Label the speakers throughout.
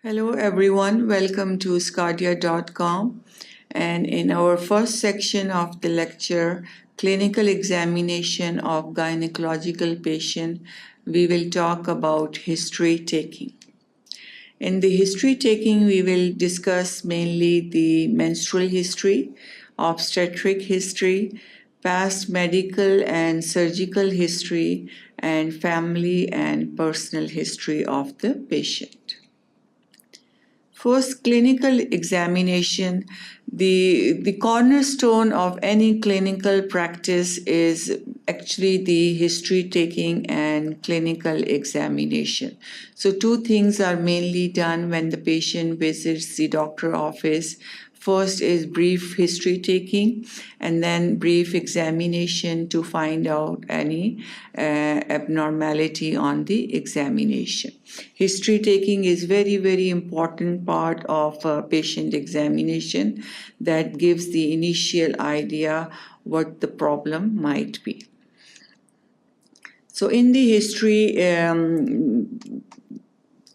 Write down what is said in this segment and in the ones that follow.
Speaker 1: Hello everyone, welcome to sqadia.com, and in our first section of the lecture, clinical examination of gynecological patient, we will talk about history taking. In the history taking, we will discuss mainly the menstrual history, obstetric history, past medical and surgical history, and family and personal history of the patient. First, clinical examination. The cornerstone of any clinical practice is actually the history taking and clinical examination. So, two things are mainly done when the patient visits the doctor office. First is brief history taking and then brief examination to find out any abnormality on the examination. History taking is very important part of patient examination that gives the initial idea what the problem might be. So in the history,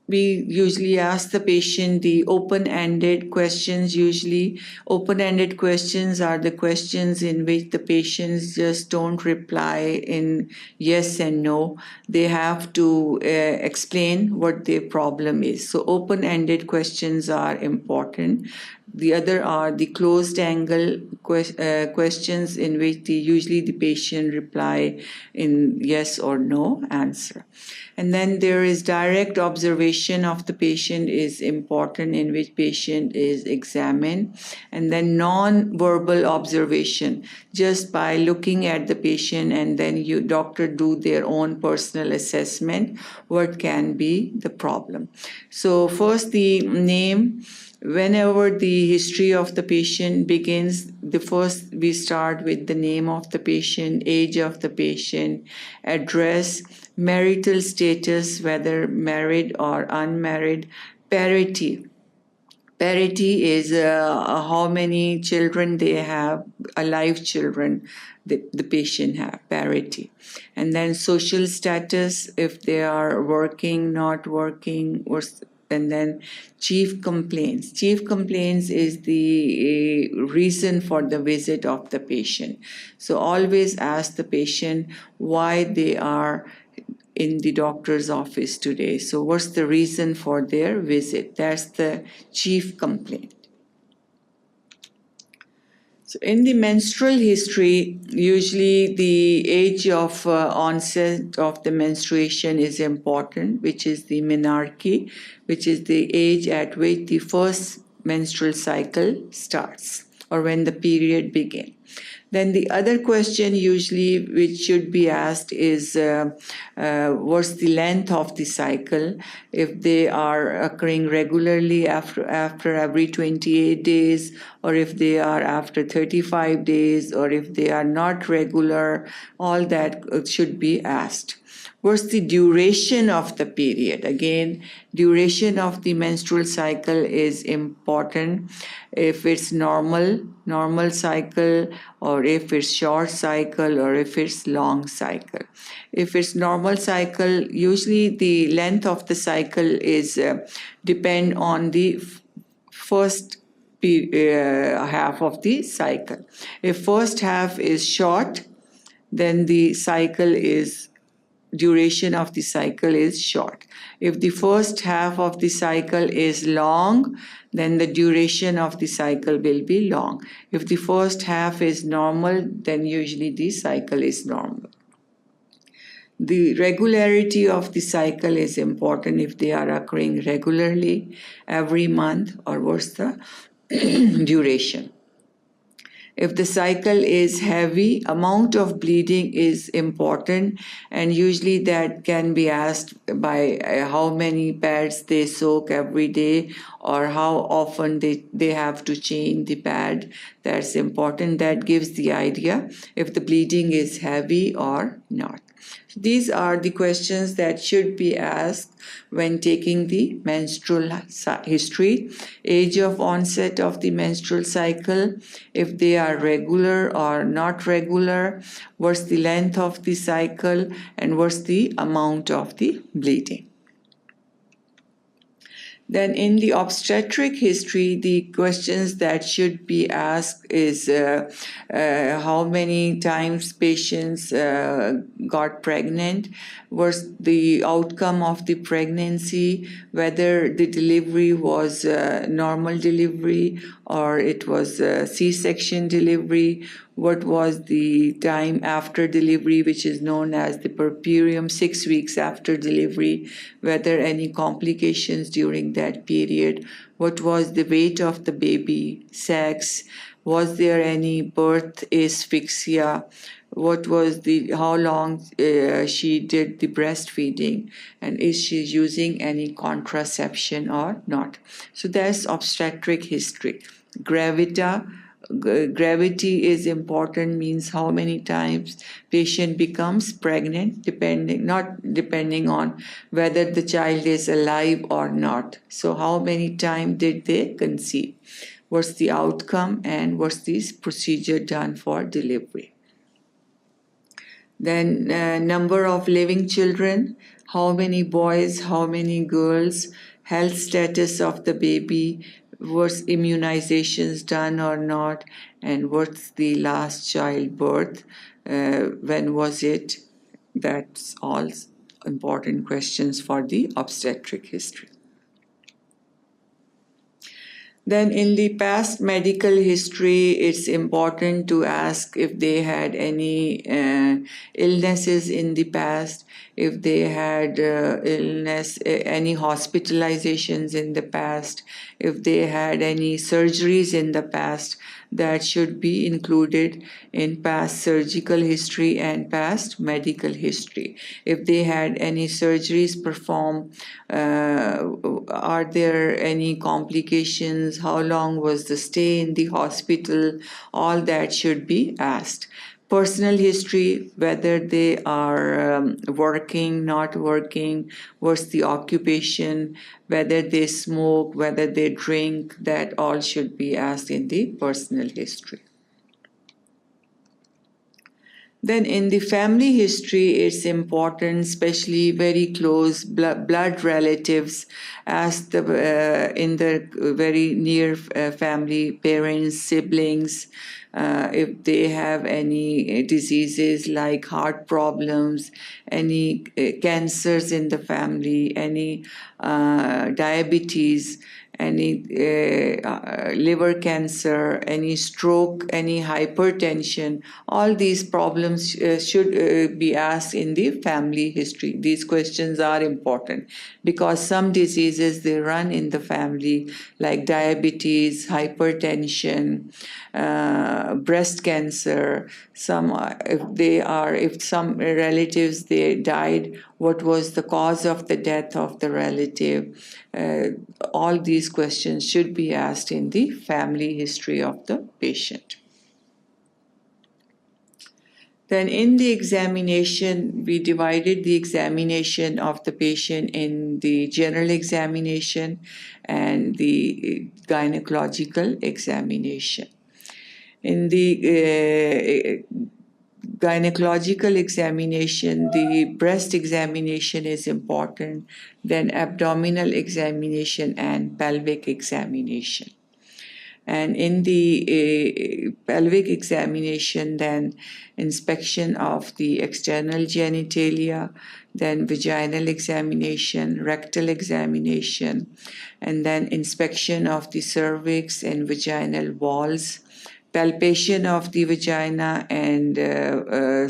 Speaker 1: we usually ask the patient the open-ended questions. Usually, open-ended questions are the questions in which the patients just don't reply in yes and no. They have to explain what their problem is. So, open-ended questions are important. The other are the closed angle questions in which usually the patient reply in yes or no answer. And then there is direct observation of the patient is important, in which patient is examined. And then non-verbal observation, just by looking at the patient and then doctor do their own personal assessment, what can be the problem. So first the name. Whenever the history of the patient begins, we start with the name of the patient, age of the patient, address, marital status, whether married or unmarried, parity. Parity is how many children they have, alive children the patient have, parity. And then social status, if they are working, not working, and then chief complaints. Chief complaints is the reason for the visit of the patient. So always ask the patient why they are in the doctor's office today. So what's the reason for their visit? That's the chief complaint. So in the menstrual history, usually the age of onset of the menstruation is important, which is the menarche, which is the age at which the first menstrual cycle starts or when the period begins. Then the other question usually which should be asked is what's the length of the cycle, if they are occurring regularly after every 28 days, or if they are after 35 days, or if they are not regular, all that should be asked. What's the duration of the period? Again, duration of the menstrual cycle is important. If it's normal cycle, or if it's short cycle, or if it's long cycle. If it's normal cycle, usually the length of the cycle is depend on the first half of the cycle. If first half is short, then the duration of the cycle is short. If the first half of the cycle is long, then the duration of the cycle will be long. If the first half is normal, then usually the cycle is normal. The regularity of the cycle is important, if they are occurring regularly every month, or what's the duration. If the cycle is heavy, amount of bleeding is important, and usually that can be asked by how many pads they soak every day, or how often they have to change the pad. That's important. That gives the idea if the bleeding is heavy or not. These are the questions that should be asked when taking the menstrual history. Age of onset of the menstrual cycle, if they are regular or not regular, what's the length of the cycle, and what's the amount of the bleeding. Then in the obstetric history, the questions that should be asked is how many times patients got pregnant, was the outcome of the pregnancy, whether the delivery was normal delivery or it was C-section delivery, what was the time after delivery, which is known as the puerperium, 6 weeks after delivery, whether any complications during that period, what was the weight of the baby, sex, was there any birth asphyxia, what was the how long she did the breastfeeding, and is she using any contraception or not. So that's obstetric history. Gravita, gravity is important, means how many times patient becomes pregnant, depending on whether the child is alive or not. So how many times did they conceive, what's the outcome, and what's this procedure done for delivery. Then number of living children, how many boys, how many girls, health status of the baby, was immunizations done or not, and what's the last childbirth, when was it. That's all important questions for the obstetric history. Then in the past medical history, it's important to ask if they had any illnesses in the past, if they had any hospitalizations in the past, if they had any surgeries in the past. That should be included in past surgical history and past medical history. If they had any surgeries performed, are there any complications, how long was the stay in the hospital, all that should be asked. Personal history, whether they are working, not working, what's the occupation, whether they smoke, whether they drink, that all should be asked in the personal history. Then in the family history, it's important, especially very close blood relatives, as in the very near family, parents, siblings, if they have any diseases like heart problems, any cancers in the family, any diabetes, any liver cancer, any stroke, any hypertension, all these problems should be asked in the family history. These questions are important because some diseases they run in the family, like diabetes, hypertension, breast cancer. If some relatives they died, what was the cause of the death of the relative? All these questions should be asked in the family history of the patient. Then in the examination, we divided the examination of the patient in the general examination and the gynecological examination. In the gynecological examination, the breast examination is important, then abdominal examination and pelvic examination. And in the pelvic examination, then inspection of the external genitalia, then vaginal examination, rectal examination, and then inspection of the cervix and vaginal walls, palpation of the vagina and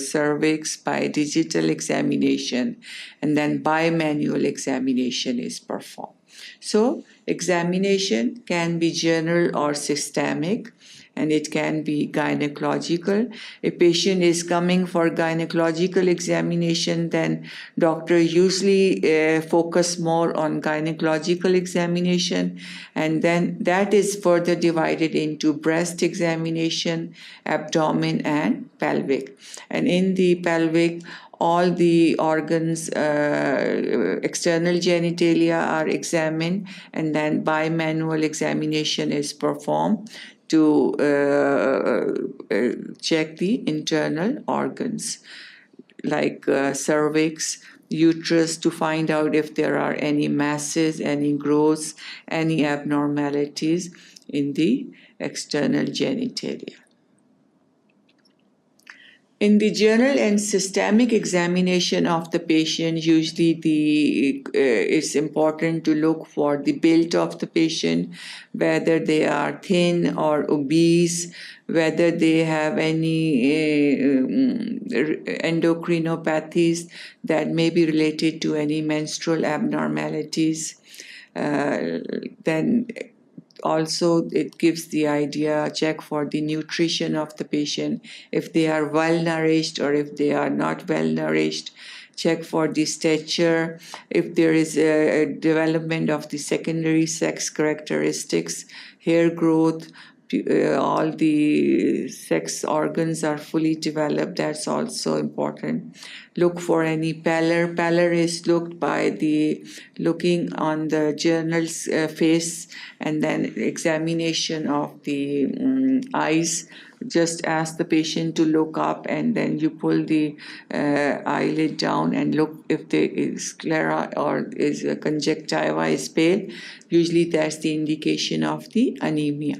Speaker 1: cervix by digital examination, and then bimanual examination is performed. So, examination can be general or systemic, and it can be gynecological. A patient is coming for gynecological examination, then doctor usually focus more on gynecological examination, and then that is further divided into breast examination, abdomen, and pelvic. And in the pelvic, all the organs, external genitalia are examined, and then bimanual examination is performed to check the internal organs like cervix. uterus to find out if there are any masses, any growths, any abnormalities in the external genitalia. In the general and systemic examination of the patient, usually it's important to look for the build of the patient, whether they are thin or obese, whether they have any endocrinopathies that may be related to any menstrual abnormalities. Then also it gives the idea, check for the nutrition of the patient, if they are well nourished or if they are not well nourished. Check for the stature, if there is a development of the secondary sex characteristics, hair growth, all the sex organs are fully developed. That's also important. Look for any pallor. Pallor is looked by looking on the journal's face and then examination of the eyes. Just ask the patient to look up and then you pull the eyelid down and look if there is sclera or is a conjunctiva is pale. Usually that's the indication of the anemia.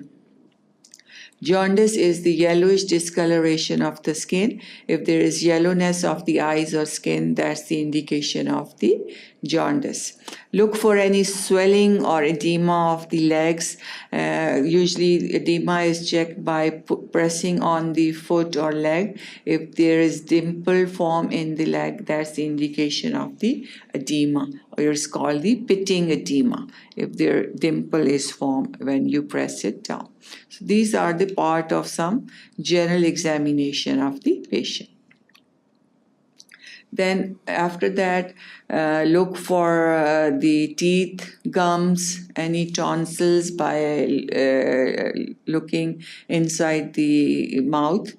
Speaker 1: Jaundice is the yellowish discoloration of the skin. If there is yellowness of the eyes or skin, that's the indication of the jaundice. Look for any swelling or edema of the legs. Usually edema is checked by pressing on the foot or leg. If there is dimple form in the leg, that's the indication of the edema, or it's called the pitting edema, if their dimple is formed when you press it down. So these are the part of some general examination of the patient. Then after that, look for the teeth, gums, any tonsils by looking inside the mouth.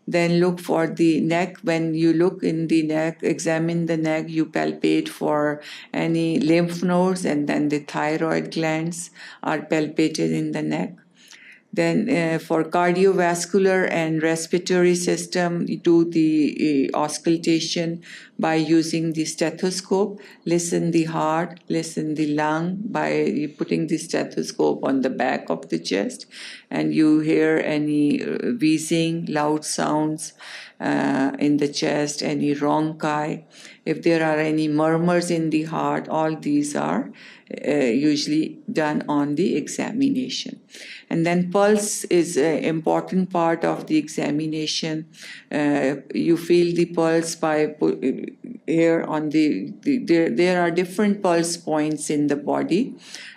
Speaker 1: Then look for the neck. When you look in the neck, examine the neck, you palpate for any lymph nodes, and then the thyroid glands are palpated in the neck. Then for cardiovascular and respiratory system, you do the auscultation by using the stethoscope. Listen the heart, listen the lung by putting the stethoscope on the back of the chest, and you hear any wheezing, loud sounds in the chest, any rhonchi. If there are any murmurs in the heart, all these are usually done on the examination. And then pulse is an important part of the examination. You feel the pulse by here on there are different pulse points in the body.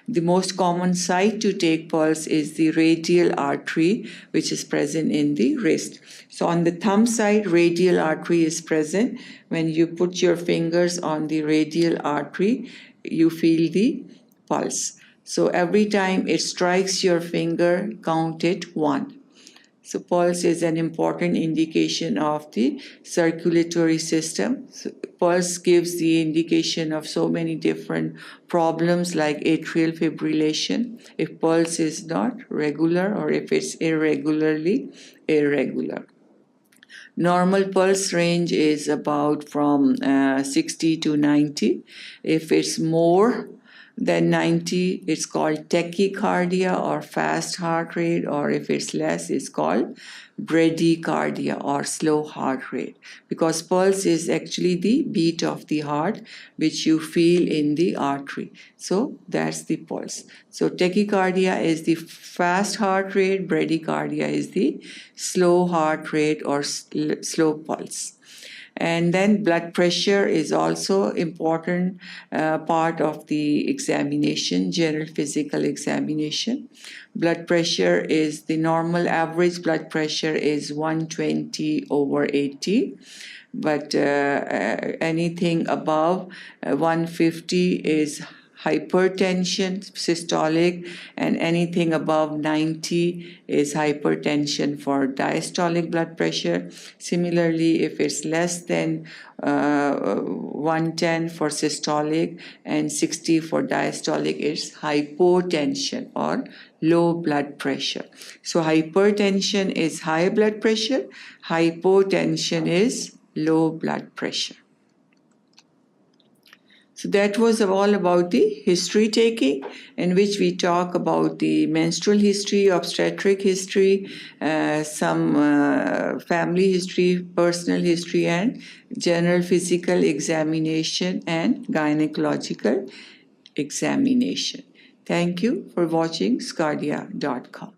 Speaker 1: The most common site to take pulse is the radial artery, which is present in the wrist. So on the thumb side, radial artery is present. When you put your fingers on the radial artery, you feel the pulse. So every time it strikes your finger, count it 1. So pulse is an important indication of the circulatory system. So pulse gives the indication of so many different problems like atrial fibrillation, if pulse is not regular or if it's irregular. Normal pulse range is about from 60 to 90. If it's more than 90, it's called tachycardia or fast heart rate, or if it's less, it's called bradycardia or slow heart rate, because pulse is actually the beat of the heart which you feel in the artery. So that's the pulse. So tachycardia is the fast heart rate, bradycardia is the slow heart rate or slow pulse. And then blood pressure is also important part of the examination, general physical examination. Blood pressure is the normal average blood pressure is 120/80. But anything above 150 is hypertension, systolic, and anything above 90 is hypertension for diastolic blood pressure. Similarly, if it's less than 110 for systolic and 60 for diastolic, it's hypotension or low blood pressure. So hypertension is high blood pressure, hypotension is low blood pressure. So that was all about the history taking, in which we talk about the menstrual history, obstetric history, some family history, personal history, and general physical examination and gynecological examination. Thank you for watching sqadia.com.